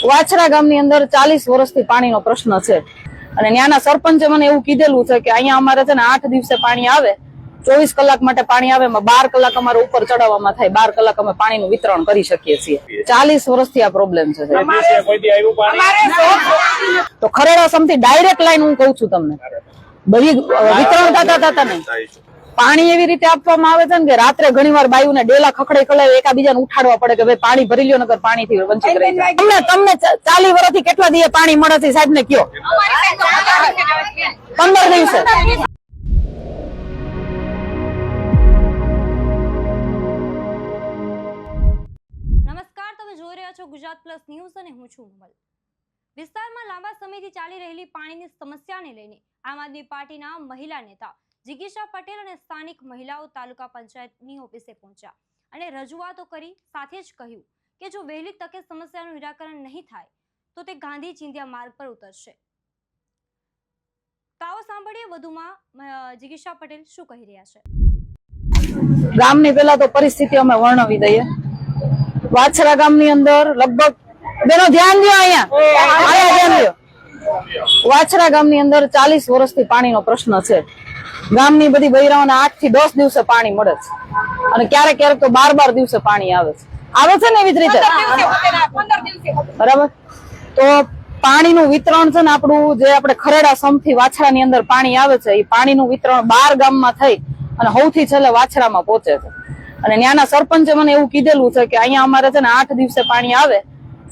વાછરા ગામની અંદર 40 વર્ષથી પાણીનો પ્રશ્ન છે અને ત્યાંના સરપંચે મને એવું કીધેલું છે કે અહીંયા અમારે છે ને 8 દિવસે પાણી આવે, 24 કલાક માટે પાણી આવે, 12 કલાક અમારે ઉપર ચડાવવામાં થાય, 12 કલાક અમે પાણીનું વિતરણ કરી શકીએ છીએ. 40 વર્ષથી આ પ્રોબ્લેમ છે. તો ખરેડા સમથી ડાયરેક્ટ લાઈન હું કહું છું તમને, બધી વિતરણ થતા નહીં. પાણી એવી રીતે આપવામાં આવે છે ને કે રાત્રે ઘણીવાર બાયુને ડેલા ખખડે ખડાવે, એકાબીજાને ઉઠાડવા પડે કે ભાઈ પાણી ભરી લ્યો, નકર પાણીથી વંચિત રહી જાય. તમને 40 વર્ષથી કેટલા દિવસે પાણી મળે છે સાહેબ ને કયો? 15 દિવસે. નમસ્કાર, તમે જોઈ રહ્યા છો ગુજરાત પ્લસ ન્યૂઝ અને હું છું ઉમલ. વિસ્તારમાં લાંબા સમયથી ચાલી રહેલી પાણીની સમસ્યાને લઈને આમ આદમી પાર્ટીના મહિલા નેતા જિગીશા પટેલ અને સ્થાનિક મહિલાઓ તાલુકા પંચાયતની ઓફિસે પહોંચ્યા અને રજૂઆતો કરી. સાથે જ કહ્યું કે જો વહેલી તકે સમસ્યાનું નિરાકરણ નહીં થાય તો તે ગાંધી ચિંધ્યા માર્ગ પર ઉતરશે. તો આવો સાંભળીએ વધુમાં જિગીશા પટેલ શું કહી રહ્યા છે. ગામની પેલા તો પરિસ્થિતિ અમે વર્ણવી દઈએ. વાછરા ગામની અંદર લગભગ બેનો ધ્યાન દો, અહીંયા ધ્યાન દો. વાછરા ગામની અંદર 40 વર્ષથી પાણીનો પ્રશ્ન છે. ગામની બધી બૈરાઓને 8 થી 10 દિવસે પાણી મળે છે અને ક્યારેક ક્યારેક તો 12 દિવસે પાણી આવે છે ને એવી જ રીતે, બરાબર. તો પાણીનું વિતરણ છે ને આપણું જે આપણે ખરેડા સમથી વાછરાની અંદર પાણી આવે છે, એ પાણીનું વિતરણ 12 ગામમાં થઈ અને સૌથી છેલ્લે વાછરામાં પહોંચે છે. અને ત્યાંના સરપંચે મને એવું કીધેલું છે કે અહીંયા અમારે છે ને 8 દિવસે પાણી આવે,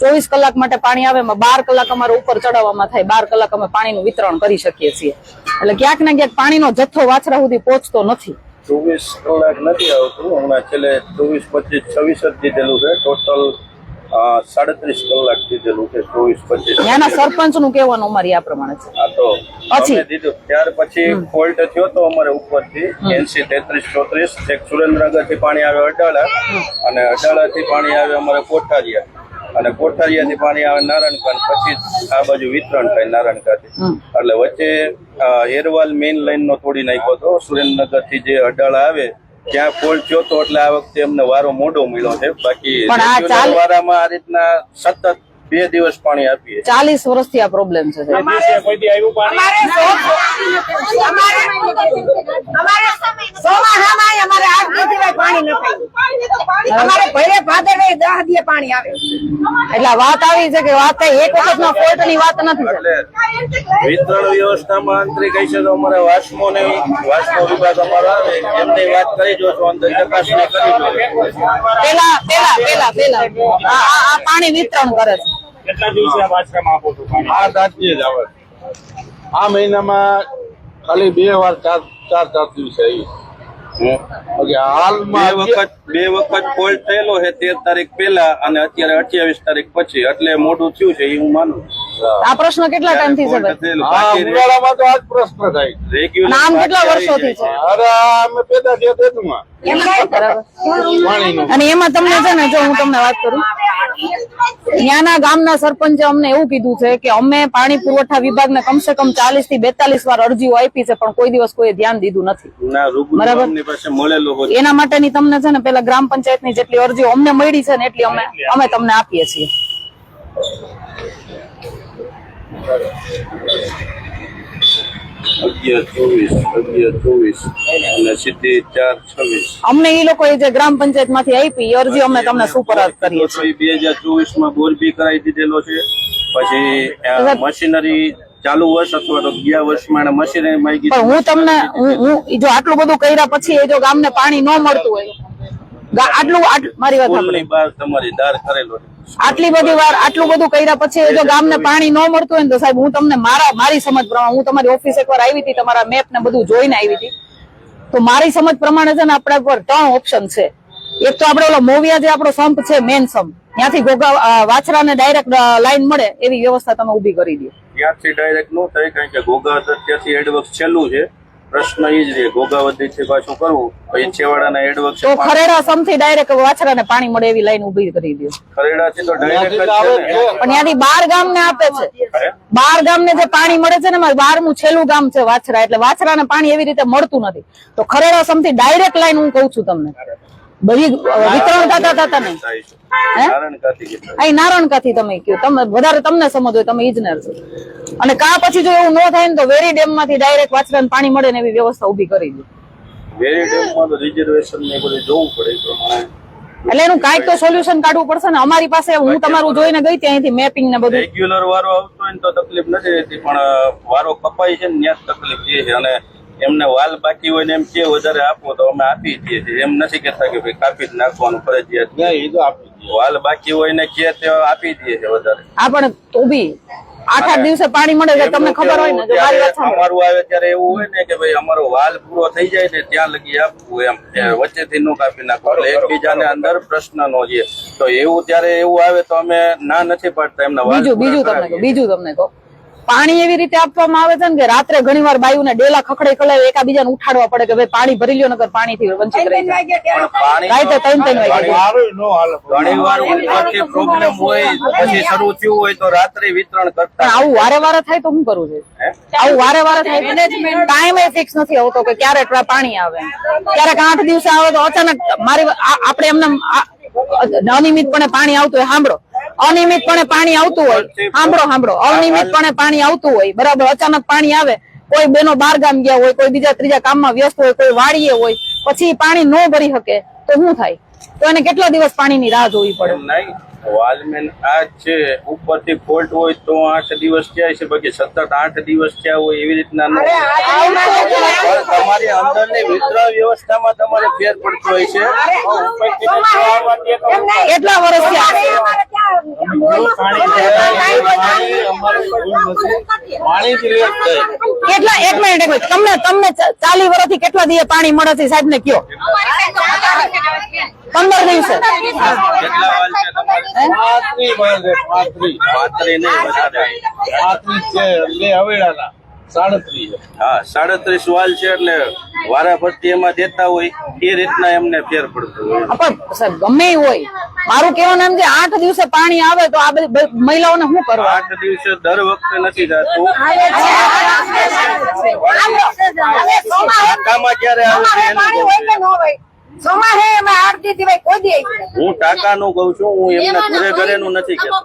24 કલાક માટે પાણી આવે, 12 કલાક અમારે ઉપર ચડાવવામાં થાય, 12 કલાક અમે પાણીનું વિતરણ કરી શકીએ છીએ. એટલે ક્યાંક ને ક્યાંક પાણીનો જથ્થો વાછરા સુધી પહોંચતો નથી. 24 કલાક નથી આવતું, હમણાં છેલ્લે 24, 25, 26 જ દીધેલું છે. ટોટલ 37 કલાક દીધેલું છે. 24, 25 ત્યાંના સરપંચ નું કહેવાનું અમારી આ પ્રમાણે છે. હા, તો અમે દીધું ત્યાર પછી ફોલ્ટ થયો તો અમારે ઉપરથી 80, 33, 34 એક સુરેન્દ્રનગર થી પાણી આવે અડાળા, અને અડાળા થી પાણી આવે અમારે કોઠારિયા, અને કોઠારિયાથી પાણી આવે નારાયણકા, પછી આ બાજુ વિતરણ થાય નારાયણકાથી. એટલે વચ્ચે એરવાલ મેઇન લાઈન નો તોડી નાખ્યો હતો. સુરેન્દ્રનગર થી જે અડાળા આવે ત્યાં ફોલ્ટ થયો હતો, એટલે આ વખતે અમને વારો મોડો મળ્યો છે. બાકી વારામાં આ રીતના સતત 2 દિવસ પાણી આપીએ. 40 વર્ષથી આ પ્રોબ્લેમ છે. એટલે વાત આવી છે કે વાત એક વખત ના ફોલ્ટ ની વાત નથી. વિતરણ વ્યવસ્થામાં અંતરી કહી છે તો અમારે વાસ્મો વિભાગ અમારો આવે, એમને વાત કરી જોશો, અંદર ચકાસણી કરી પેલા આ પાણી વિતરણ કરે છે. કેટલા દિવસે આ વાછરામાં આપો છો પાણી? આ દાંતીએ જ આવે. આ મહિનામાં ખાલી 2 વાર 4 દિવસે આવી. હાલમાં 2 વખત ફોલ્ટ થયેલો છે, 13 તારીખ પહેલા અને અત્યારે 28 તારીખ પછી, એટલે મોટું થયું છે એ હું માનું. આ પ્રશ્ન કેટલા ટાઈમ થી છે? ઉનાળામાં તો આ જ પ્રશ્ન થાય. નામ કેટલા વર્ષોથી છે? અરે અમે પેદા થયા તેમાં અને એમાં તમને છે ને, જો હું તમને વાત કરું, ત્યાંના ગામના સરપંચે અમને એવું કીધું છે કે અમે પાણી પુરવઠા વિભાગને કમસે કમ 40 થી 42 વાર અરજીઓ આપી છે, પણ કોઈ દિવસ કોઈ ધ્યાન દીધું નથી. બરાબર. એના માટેની તમને છે ને પેલા ગ્રામ પંચાયતની જેટલી અરજીઓ અમને મળી છે ને એટલી અમે તમને આપીએ છીએ. અમને એ લોકો જે ગ્રામ પંચાયત માંથી આપી અરજી અમને તમને સુપરત કરીએ છીએ. 2024 માં બોર બી કરાવી દીધેલો છે. પછી મશીનરી ચાલુ વર્ષ અથવા તો ગયા વર્ષમાં મશીનરી માંગી. પણ હું તમને હું જો આટલું બધું કર્યા પછી એ જો ગામને પાણી ન મળતું હોય, મારી વાત સાંભળો, તમારી દાર કરેલો આટલી બધી વાર આટલું બધું કર્યા પછી જો ગામને પાણી ન મળતું હોય ને, તો સાહેબ હું તમને મારી સમજ પ્રમાણે, હું તમારી ઓફિસ એકવાર આવી હતી, તમારા મેપ ને બધું જોઈને આવી હતી, તો મારી સમજ પ્રમાણે છે ને આપણા પર 3 ઓપ્શન છે. એક તો આપણે ઓલો મોવિયા જે આપણો સંપ છે, મેન સંપ, ત્યાંથી ઘોઘા વાછરાને ડાયરેક્ટ લાઈન મળે એવી વ્યવસ્થા તમે ઉભી કરી દો. ત્યાંથી ડાયરેક્ટ નો થાય, કારણ કે ઘોઘા ત્યાંથી એડવર્ક છેલ્લું છે. પ્રશ્ન એ જ રહે, ઘોઘાવતી થી પાછું કરવું, પછી છેવાડાના એડવર્ક. તો ખરેડા સમથી ડાયરેક્ટ વાછરાને પાણી મળે એવી લાઈન ઉભી કરી દો. ખરેડાથી તો ડાયરેક્ટ પણ ત્યાંથી 12 ગામને આપે છે. 12 ગામને જે પાણી મળે છે ને, 12મું છેલ્લું ગામ છે વાછરા, એટલે વાછરાને પાણી એવી રીતે મળતું નથી. તો ખરેડા સમથી ડાયરેક્ટ લાઈન હું કહું છું તમને, બધી વિતરણ થતા નહીં. નારણકાથી કેટલા અહીં નારણકાથી તમે કયો, તમે વધારે તમને સમજ હોય, તમે ઇજનેર છો. અને કા પછી જો એવું ન થાય ને તો વેરી ડેમ માંથી ડાયરેક્ટ વાછરાને પાણી મળે ને એવી વ્યવસ્થા ઉભી કરી દો. વેરી ડેમમાં તો રિઝર્વેશન ને બધું જોવું પડે પ્રમાણે એટલે એનું કાંઈક તો સોલ્યુશન કાઢવું પડશે ને. અમારી પાસે હું તમારું જોઈને ગઈ ત્યાંથી મેપિંગ ને બધું. રેગ્યુલર વારો આવતો હોય ને તો તકલીફ નથી રહેતી, પણ વારો કપાય છે ને ત્યાં જ તકલીફ જે છે. અને એમને વાલ બાકી હોય ને એમ કે વધારે આપો તો અમે આપી દઈએ છીએ, એમ નથી કેતા કે ભાઈ કાપી જ નાખવાનું ફરજિયાત. નહીં, એ તો આપી દઈએ. વાલ બાકી હોય ને કે તે આપી દઈએ છે વધારે. આ પણ તો બી 8-8 દિવસે પાણી મળે છે, તમને ખબર હોય ને. જો મારી વાત સાંભળો, અમારું આવે ત્યારે એવું હોય ને કે ભાઈ અમારો વાલ પૂરો થઈ જાય ને ત્યાં લગી આપવું, એમ વચ્ચેથી નું કાપી નાખવું. એટલે એકબીજાને અંદર પ્રશ્ન નો છે તો એવું ત્યારે એવું આવે તો અમે ના નથી પાડતા એમના વાલ બીજું તમને કહો, પાણી એવી રીતે આપવામાં આવે છે ને કે રાત્રે ઘણી વાર બાયુને ડેલા ખખડે ખલાવે એકાબીજાને ઉઠાડવા પડે કે ભાઈ પાણી ભરી લ્યો, નકર પાણીથી વંચિત રહી જાય. રાતે 3-3 વાગે મારું નો હાલે. ઘણી વાર ઉપરથી પ્રોબ્લેમ હોય પછી શરૂ થયું હોય તો રાત્રે વિતરણ પણ કરતા. આવું વારે વારે થાય તો શું કરવું છે? આવું વારે વારે થાય, ટાઈમ એ ફિક્સ નથી આવતો કે ક્યારે પાણી આવે. ક્યારેક 8 દિવસે આવે તો અચાનક આપણે એમને અનિયમિતપણે પાણી આવતું હોય, સાંભળો, અનિયમિતપણે પાણી આવતું હોય, સાંભળો, અનિયમિતપણે પાણી આવતું હોય, બરાબર, અચાનક પાણી આવે, કોઈ બેનો બાર ગામ ગયા હોય, કોઈ બીજા ત્રીજા કામમાં વ્યસ્ત હોય, કોઈ વાડીએ હોય, પછી પાણી ન ભરી શકે તો શું થાય? તો એને કેટલા દિવસ પાણીની રાહ જોવી પડે? નહીં, વાલમેન આ છે ઉપરથી ફોલ્ટ હોય તો 8 દિવસ થયા છે, બાકી સતત 8 દિવસ થયા હોય એવી રીતના ન હોય. પણ તમારી અંદરની વિતરણ વ્યવસ્થામાં તમારે ફેર પડતો હોય છે. કેટલા વર્ષ થયા? પાણી જ લેટ થાય. કેટલા? એક મિનિટ, તમને 40 વર્ષથી કેટલા દિવસે પાણી મળે છે સાહેબ ને કયો? 15 દિવસે. કેટલા વાલ છે તમારે? 35 વાલ છે, 35. 35 નહીં, વધારે. 35 છે, બે હવેડાના 37 છે. હા, 37 વાલ છે, એટલે વારાફરતી એમાં દેતા હોય એ રીતના એમને ફેર પડતો હોય. પણ સાહેબ ગમે એ હોય, મારું કહેવાનું એમ છે 8 દિવસે પાણી આવે તો આ બધી મહિલાઓને શું કરવા? 8 દિવસે દર વખતે નથી થતું. ટાંકામાં ક્યારે આવે છે એનું કહું છું. હું ટાંકાનું કહું છું, હું એમને ઘરે નું નથી કહેતો.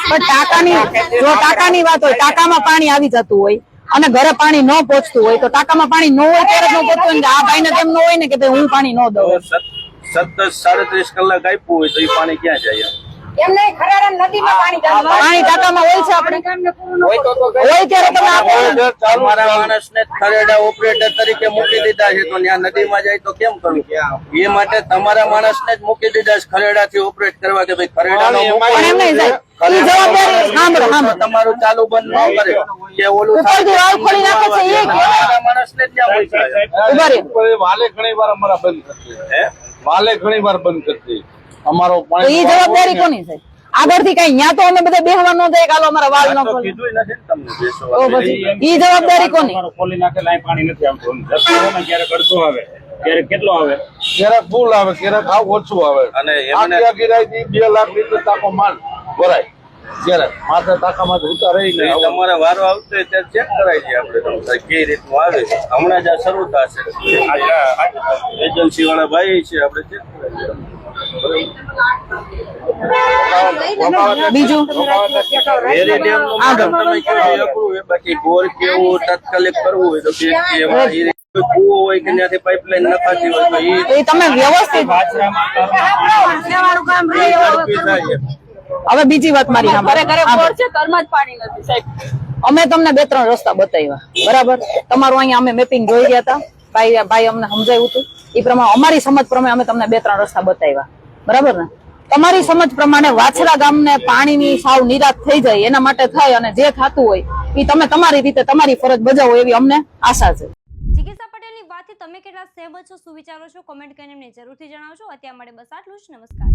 પણ ટાંકાની વાત હોય, ટાંકામાં પાણી આવી જતું હોય અને ઘરે પાણી ન પહોંચતું હોય તો ટાંકામાં પાણી ન હોય ત્યારે ન પહોંચતું હોય ને આ ભાઈને તેમ ન હોય ને કે ભાઈ હું પાણી ન દઉં. સતત 37 કલાક આપ્યું હોય તો એ પાણી ક્યાં જાય? પાણી ટાંકામાં હોય છે, આપણે હોય ત્યારે તમે આપો. તમારા માણસને ખરેડા ઓપરેટર તરીકે મૂકી દીધા છે તો ત્યાં નદીમાં જાય તો કેમ કરવું? એ માટે તમારા માણસને જ મૂકી દીધા છે ખરેડાથી ઓપરેટ કરવા કે ભાઈ ખરેડાનો પણ એમ નહીં સાહેબ, ઈ જવાબદારી સાંભળો, તમારું ચાલુ બંધ ન કરે કે ઓલું ઉપરથી વાલ ખોલી નાખે છે એ તમારા માણસને જ ત્યાં મૂકી ઉભા રહે. વાલે ઘણી વાર અમારા બંધ કરતી. હે? વાલે ઘણી વાર બંધ કરતી. અમારો તો ઈ જવાબદારી કોની છે? આગળથી કઈ ન્યા તો અમે બધા બેહવા ન જાય કે હાલો અમારા વાલ ન ખોલે. કીધું નથી ને તમને બેસો. તો પછી ઈ જવાબદારી કોની? ખોલી નાખે લાઈ પાણી નથી આવતું. ક્યારેક અડધો આવે, ક્યારેક કેટલો આવે. ક્યારેક ફૂલ આવે, ક્યારેક આવ ઓછું આવે. અને એમને આખી ગિરાઈથી 2 લાખ લીટર ટાંકો માલ ભરાય. ક્યારેક માથે ટાંકામાંથી ઉતારે એ તમારે વારો આવતો હોય ત્યારે ચેક કરાય છે આપણે કઈ રીતનું આવે છે. હમણાં જ આ શરૂ થશે, એજન્સી વાળા ભાઈ છે, આપણે ચેક કરાય. બીજું વેરી ડેમનું મેડમ તમે કેવું એ અઘરું છે. બાકી બોર કેવું તાત્કાલિક કરવું હોય તો એમાં એ રીતે કૂવો હોય કે ત્યાંથી પાઇપલાઇન નખાતી હોય તો એ તમે વ્યવસ્થિત. ઝડપી થાય. હવે બીજી વાત મારી અમે તમને 2-3 રસ્તા બતાવ્યા, બરાબર? તમારું અહીંયા અમે મેપિંગ જોઈ ગયા હતા, ભાઈ અમને સમજાવ્યું હતું એ પ્રમાણે અમારી સમજ પ્રમાણે અમે તમને 2-3 રસ્તા બતાવ્યા, બરાબર ને? તમારી સમજ પ્રમાણે વાછરા ગામને પાણીની સાવ નિરાશ થઈ જાય એના માટે થાય અને જે થતું હોય એ તમે તમારી રીતે તમારી ફરજ બજાવો એવી અમને આશા છે. જિગીશા પટેલની વાતથી તમે કેટલા સહેમત છો, શું વિચારો છો, કોમેન્ટ કરીને અમને જરૂરથી જણાવજો. અત્યારે માટે બસ આટલું જ. નમસ્કાર.